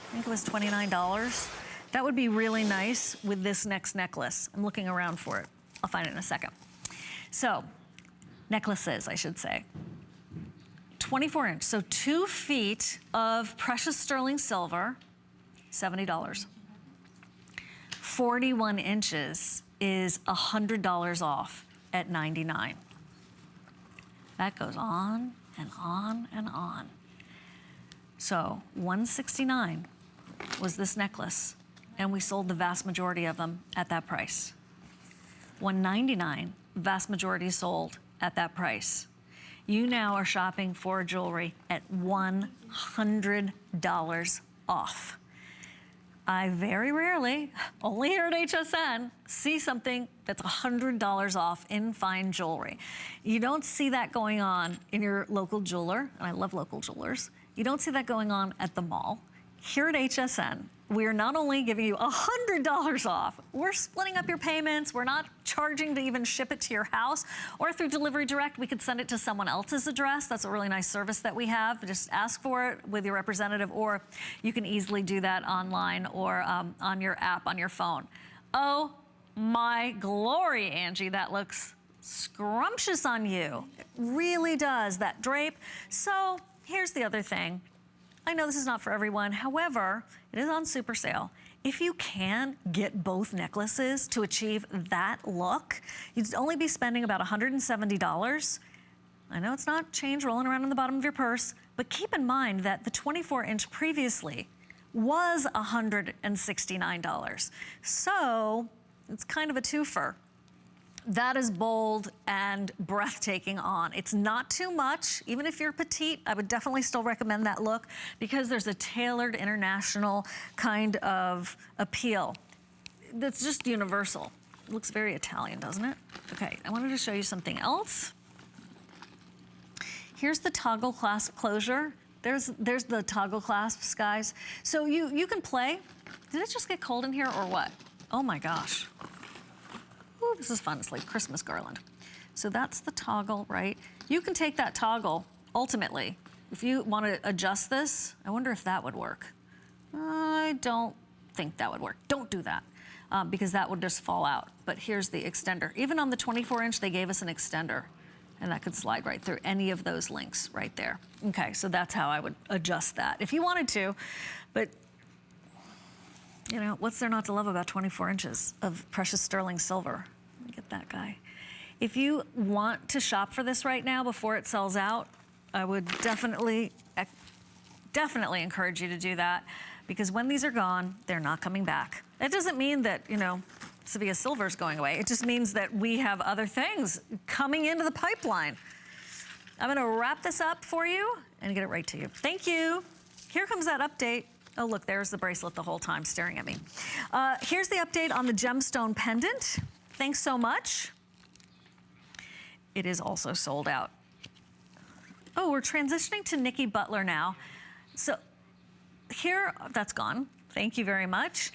I think it was $29. That would be really nice with this next necklace. I'm looking around for it. I'll find it in a second. So, necklaces, I should say. 24 inch, so 2 feet of precious sterling silver, $70. 41 inches is $100 off at $99. That goes on and on and on. So $169 was this necklace, and we sold the vast majority of them at that price. $199, vast majority sold at that price. You now are shopping for jewelry at $100 off. I very rarely, only here at HSN, see something that's $100 off in fine jewelry. You don't see that going on in your local jeweler, and I love local jewelers. You don't see that going on at the mall. Here at HSN, we are not only giving you $100 off, we're splitting up your payments. We're not charging to even ship it to your house, or through Delivery Direct, we could send it to someone else's address. That's a really nice service that we have. Just ask for it with your representative, or you can easily do that online or on your app on your phone. Oh my glory, Angie, that looks scrumptious on you. It really does, that drape. So here's the other thing. I know this is not for everyone. However, it is on super sale. If you can get both necklaces to achieve that look, you'd only be spending about $170. I know it's not change rolling around in the bottom of your purse, but keep in mind that the 24-inch previously was $169. So it's kind of a twofer. That is bold and breathtaking on. It's not too much. Even if you're petite, I would definitely still recommend that look, because there's a tailored international kind of appeal that's just universal. It looks very Italian, doesn't it? Okay, I wanted to show you something else. Here's the toggle clasp closure. There's the toggle clasps, guys. So you can play. Did it just get cold in here or what? Oh my gosh. Ooh, this is fun. It's like Christmas garland. So that's the toggle, right? You can take that toggle, ultimately. If you want to adjust this, I wonder if that would work. I don't think that would work. Don't do that, because that would just fall out. But here's the extender. Even on the 24-inch, they gave us an extender, and that could slide right through any of those links right there. Okay, so that's how I would adjust that if you wanted to. But you know, what's there not to love about 24 inches of precious sterling silver? Let me get that guy. If you want to shop for this right now before it sells out, I would definitely encourage you to do that, because when these are gone, they're not coming back. It doesn't mean that, you know, Sevilla silver is going away. It just means that we have other things coming into the pipeline. I'm gonna wrap this up for you and get it right to you. Thank you. Here comes that update. Oh, look, there's the bracelet the whole time staring at me. Here's the update on the gemstone pendant. Thanks so much. It is also sold out. Oh, we're transitioning to Nikki Butler now. So here, that's gone. Thank you very much.